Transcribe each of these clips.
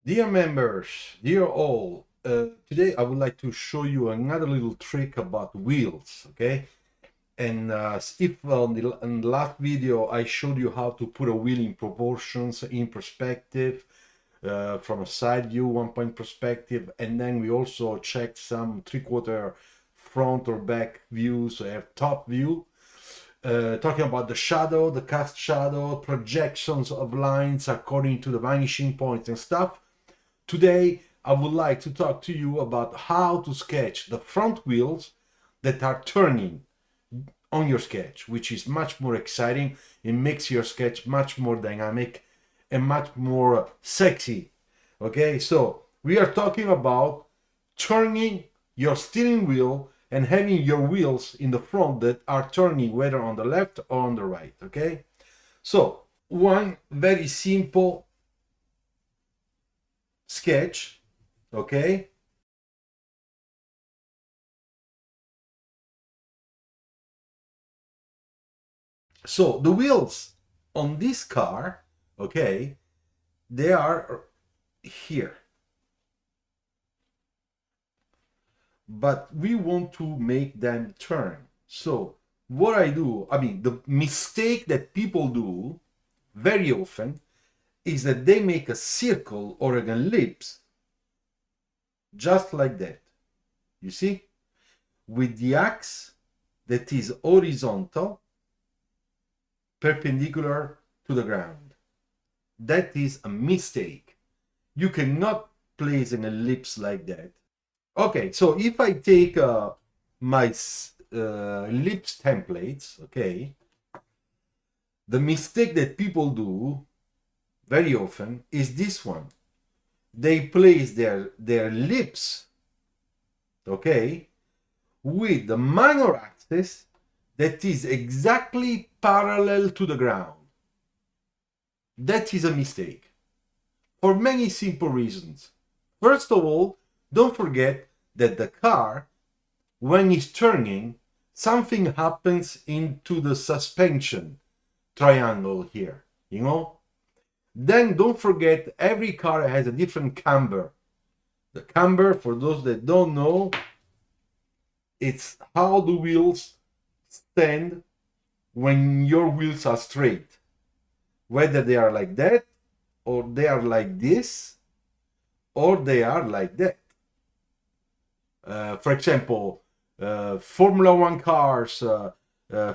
Dear members, dear all, today I would like to show you another little trick about wheels, okay? And if in the last video I showed you how to put a wheel in proportions, in perspective, from a side view, 1 point perspective, and then we also checked some three-quarter front or back views, so have top view. Talking about the shadow, the cast shadow, projections of lines according to the vanishing points and stuff. Today, I would like to talk to you about how to sketch the front wheels that are turning on your sketch, which is much more exciting. It makes your sketch much more dynamic and much more sexy. Okay, so we are talking about turning your steering wheel and having your wheels in the front that are turning whether on the left or on the right. Okay, so one very simple sketch. Okay, so the wheels on this car, okay, they are here, but we want to make them turn. So what I do, I mean, the mistake that people do very often is that they make a circle or an ellipse just like that. You see, with the axe that is horizontal, perpendicular to the ground. That is a mistake. You cannot place an ellipse like that. Okay, so if I take my ellipse templates, okay, the mistake that people do very often is this one. They place their ellipse, okay, with the minor axis that is exactly parallel to the ground. That is a mistake for many simple reasons. First of all, don't forget that the car, when it's turning, something happens into the suspension triangle here, you know? Then don't forget every car has a different camber. The camber, for those that don't know, it's how the wheels stand when your wheels are straight. Whether they are like that, or they are like this, or they are like that. For example, Formula One cars,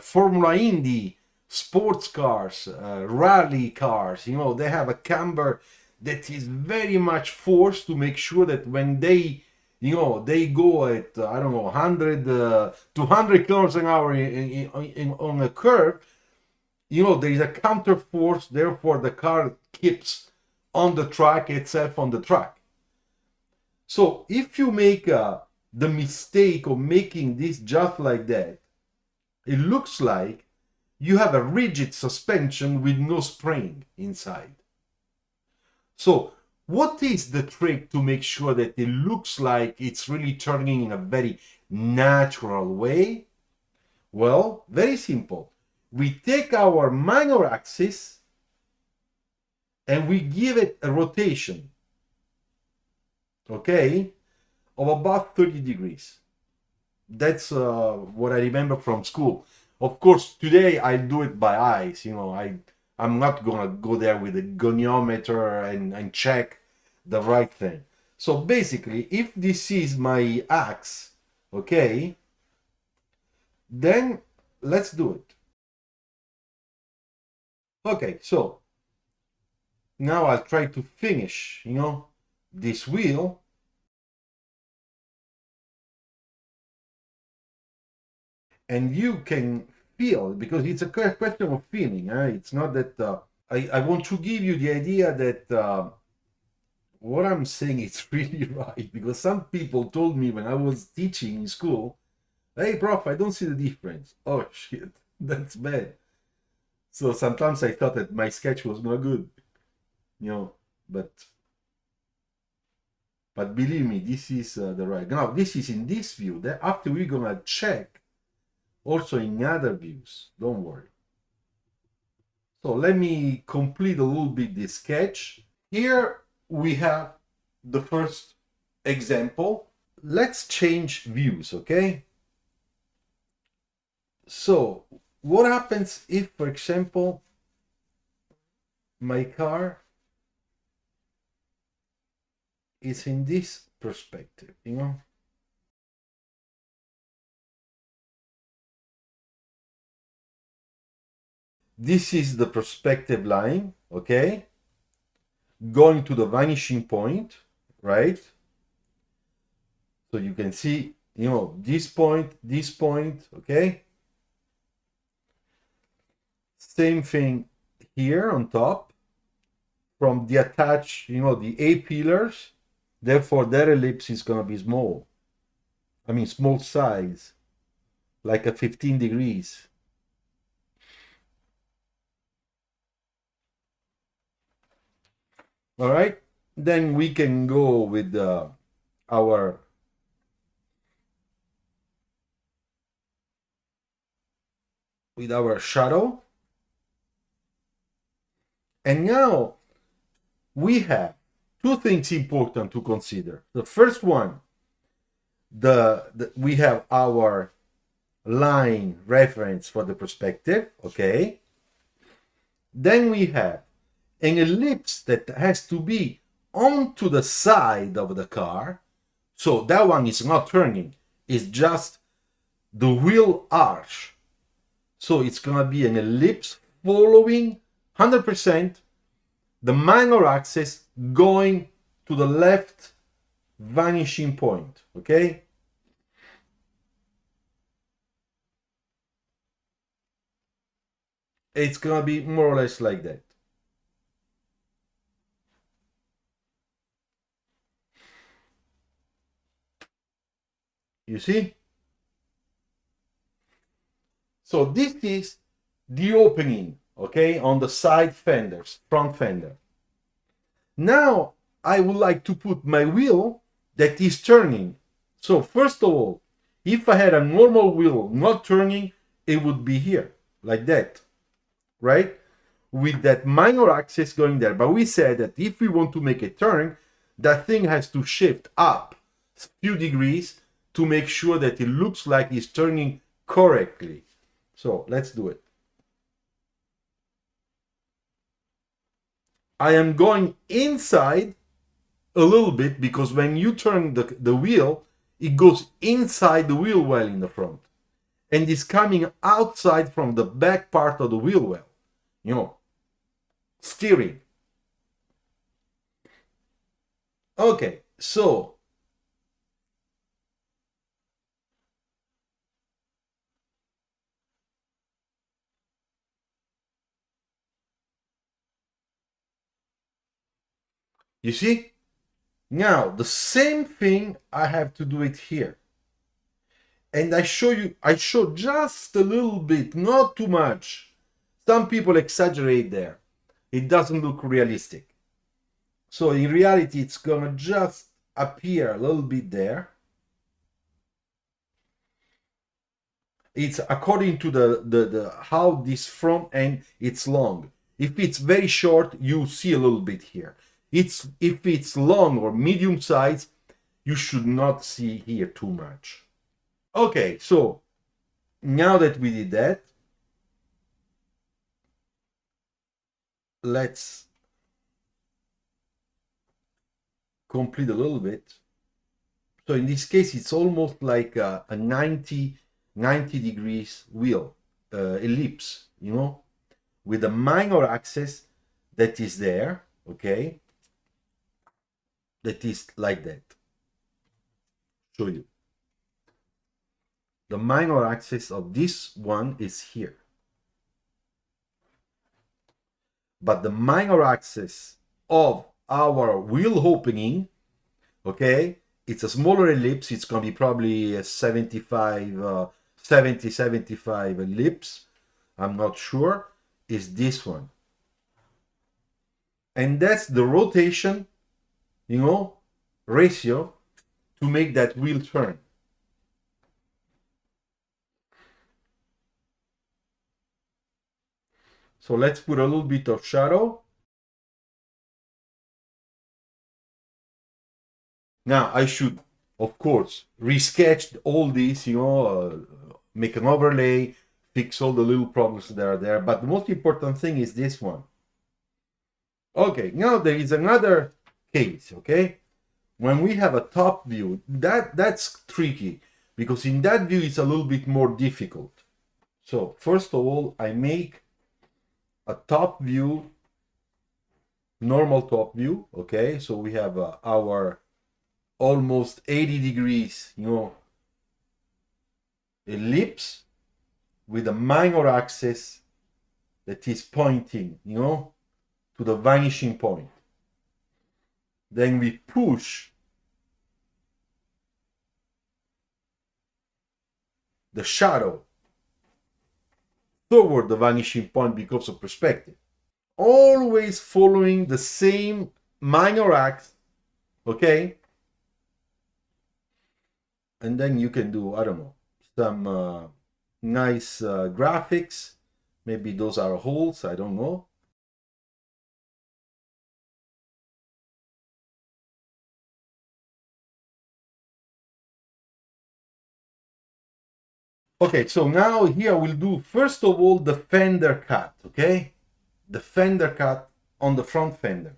Formula Indy, sports cars, rally cars, you know, they have a camber that is very much forced to make sure that when they, you know, they go at, I don't know, 100, 200 kilometers an hour on a curve, you know, there is a counter force, therefore the car keeps on the track itself on the track. So if you make the mistake of making this just like that, it looks like you have a rigid suspension with no spring inside. So what is the trick to make sure that it looks like it's really turning in a very natural way? Well, very simple. We take our minor axis and we give it a rotation, okay, of about 30 degrees. That's what I remember from school. Of course, today I do it by eyes. You know, I'm not gonna go there with a goniometer and check the right thing. So basically, if this is my axe, okay, then let's do it. Okay, so now I'll try to finish, you know, this wheel. And you can feel, because it's a question of feeling. It's not that I want to give you the idea that what I'm saying is really right, because some people told me when I was teaching in school, hey prof, I don't see the difference. Oh shit, that's bad. So sometimes I thought that my sketch was not good, you know, but believe me, this is the right. Now this is in this view. That after we're gonna check also in other views, don't worry. So let me complete a little bit this sketch. Here we have the first example. Let's change views, okay? So what happens if, for example, my car is in this perspective, you know? This is the perspective line, okay? Going to the vanishing point, right? So you can see, you know, this point, okay? Same thing here on top from the attached, you know, the A pillars. Therefore, their ellipse is going to be small. I mean, small size, like a 15 degrees. All right. Then we can go with our shadow. And now we have two things important to consider. The first one, we have our line reference for the perspective, okay? Then we have an ellipse that has to be onto the side of the car. So that one is not turning, it's just the wheel arch. So it's gonna be an ellipse following 100% the minor axis going to the left vanishing point, okay? It's gonna be more or less like that. You see? So this is the opening, okay, on the side fenders, front fender. Now I would like to put my wheel that is turning. So first of all, if I had a normal wheel not turning, it would be here, like that, right? With that minor axis going there. But we said that if we want to make a turn, that thing has to shift up a few degrees to make sure that it looks like it's turning correctly. So let's do it. I am going inside a little bit because when you turn the wheel, it goes inside the wheel well in the front and is coming outside from the back part of the wheel well, you know, steering. Okay, so you see, now the same thing I have to do it here. And I show just a little bit, not too much. Some people exaggerate there. It doesn't look realistic. So in reality, it's gonna just appear a little bit there. It's according to the how this front end it's long. If it's very short, you see a little bit here. If it's long or medium size, you should not see here too much. Okay, so now that we did that, let's complete a little bit. So in this case, it's almost like a 90 degrees wheel, ellipse, you know, with a minor axis that is there, okay, that is like that. Show you. The minor axis of this one is here. But the minor axis of our wheel opening, okay, it's a smaller ellipse. It's going to be probably a 75, 70, 75 ellipse. I'm not sure. Is this one. And that's the rotation, you know, ratio to make that wheel turn. So let's put a little bit of shadow. Now I should, of course, resketch all these, make an overlay, fix all the little problems that are there. But the most important thing is this one. Okay, now there is another case, okay? When we have a top view, that's tricky because in that view it's a little bit more difficult. So first of all, I make a top view, normal top view, okay? So we have our almost 80 degrees, ellipse with a minor axis that is pointing, to the vanishing point. Then we push the shadow toward the vanishing point because of perspective. Always following the same minor axis, okay? And then you can do, I don't know, some nice graphics. Maybe those are holes, I don't know. Okay, so now here we'll do first of all the fender cut, okay? The fender cut on the front fender.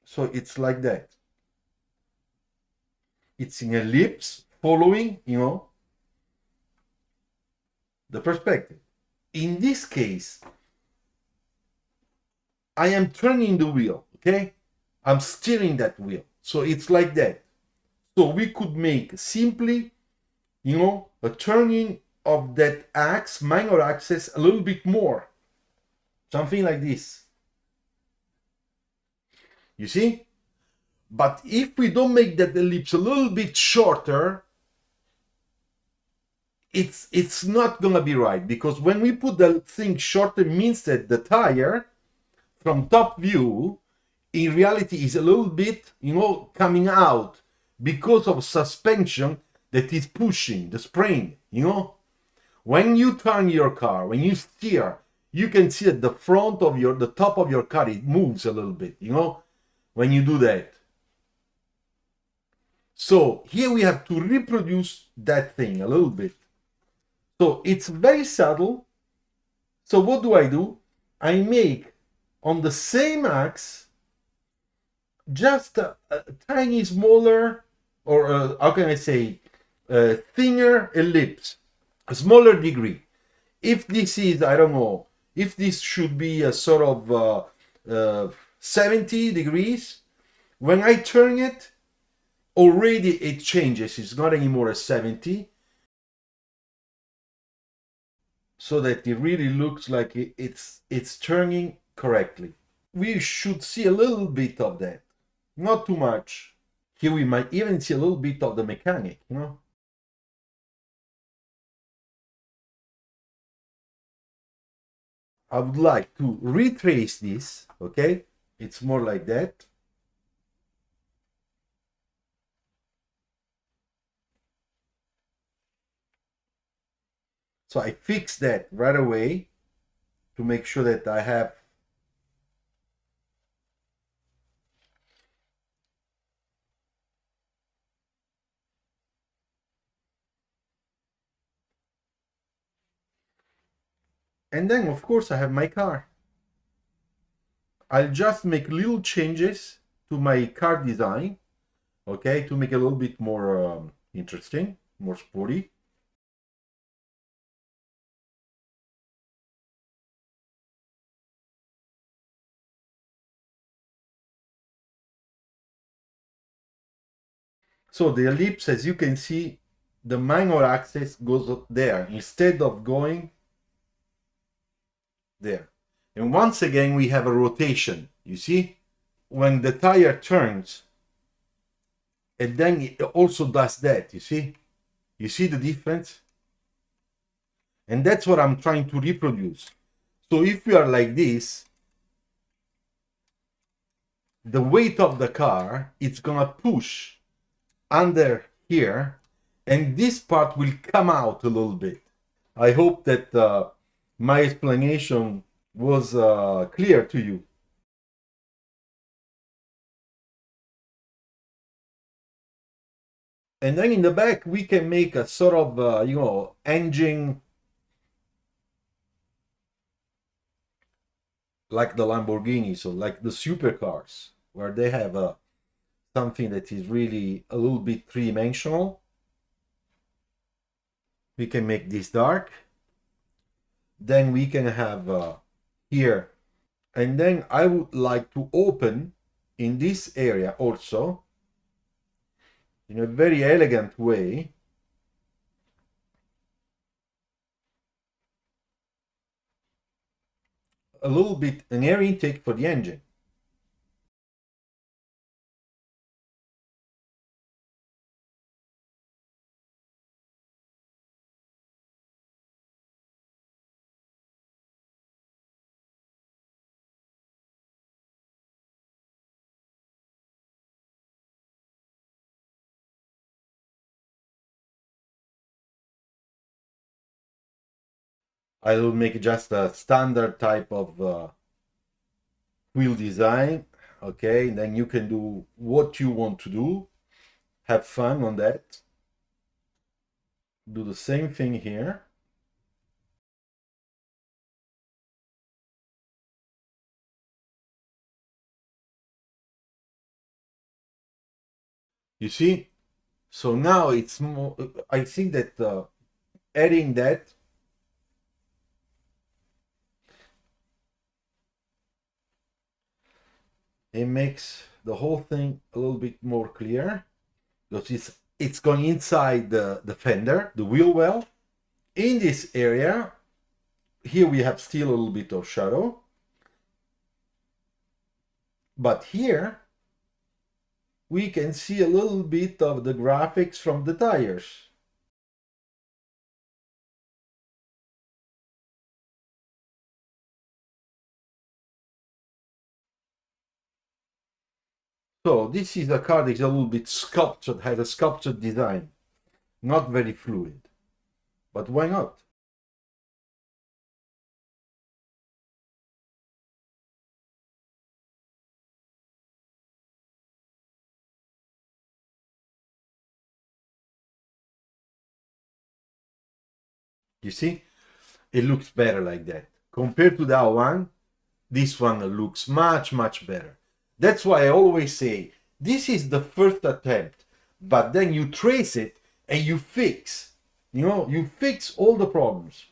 So it's like that. It's in ellipse following, the perspective. In this case, I am turning the wheel, okay? I'm steering that wheel. So it's like that. So we could make simply, a turning of that minor axis a little bit more. Something like this. You see? But if we don't make that ellipse a little bit shorter, it's not gonna be right, because when we put the thing shorter means that the tire from top view in reality is a little bit, coming out because of suspension that is pushing the spring, When you turn your car, when you steer, you can see that the top of your car, it moves a little bit, when you do that. So here we have to reproduce that thing a little bit. So it's very subtle. So what do? I make on the same axe just a tiny smaller, or how can I say, thinner ellipse, a smaller degree. If this is, I don't know, if this should be a sort of 70 degrees, when I turn it, already it changes. It's not anymore a 70, so that it really looks like it's turning correctly. We should see a little bit of that, not too much. Here we might even see a little bit of the mechanic, I would like to retrace this, okay? It's more like that. So I fix that right away to make sure that I have and then of course I have my car. I'll just make little changes to my car design, okay, to make it a little bit more interesting, more sporty. So the ellipse, as you can see, the minor axis goes up there instead of going there. And once again, we have a rotation, you see? When the tire turns, and then it also does that, you see? You see the difference? And that's what I'm trying to reproduce. So if we are like this, the weight of the car, it's gonna push under here, and this part will come out a little bit. I hope that my explanation was clear to you. And then in the back, we can make a sort of, engine like the Lamborghini, so like the supercars, where they have something that is really a little bit three-dimensional. We can make this dark. Then we can have here. And then I would like to open in this area also, in a very elegant way, a little bit an air intake for the engine. I will make just a standard type of wheel design. Okay, then you can do what you want to do. Have fun on that. Do the same thing here. You see? So now it's more, I think that adding that, it makes the whole thing a little bit more clear, because it's going inside the fender, the wheel well. In this area, here we have still a little bit of shadow. But here, we can see a little bit of the graphics from the tires. So this is a car that is a little bit sculptured, has a sculptured design. Not very fluid. But why not? You see? It looks better like that. Compared to that one, this one looks much, much better. That's why I always say, this is the first attempt, but then you trace it and you fix. You fix all the problems.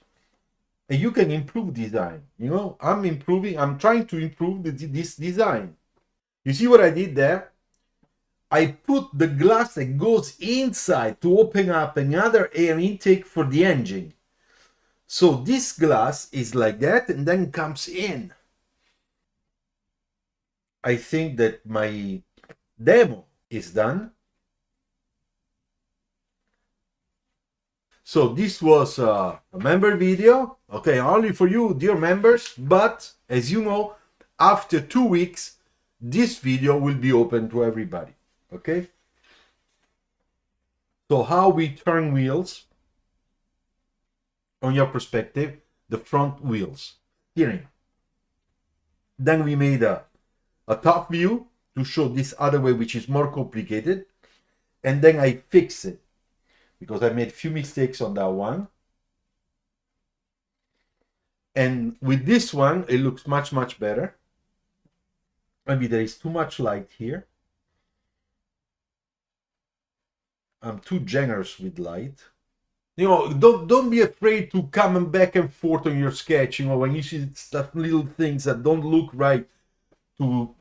And you can improve design. I'm trying to improve this design. You see what I did there? I put the glass that goes inside to open up another air intake for the engine. So this glass is like that and then comes in. I think that my demo is done. So this was a member video, okay, only for you, dear members, but as you know, after 2 weeks, this video will be open to everybody, okay? So how we turn wheels, on your perspective, the front wheels, steering. Then we made a top view to show this other way, which is more complicated. And then I fix it because I made a few mistakes on that one. And with this one, it looks much, much better. Maybe there is too much light here. I'm too generous with light. Don't be afraid to come back and forth on your sketch. When you see stuff, little things that don't look right, to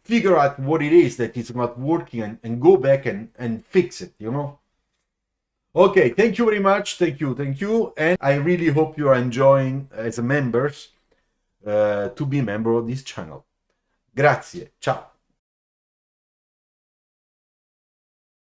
figure out what it is that is not working and go back and fix it. Okay, thank you very much. Thank you. And I really hope you are enjoying as a members to be a member of this channel. Grazie. Ciao.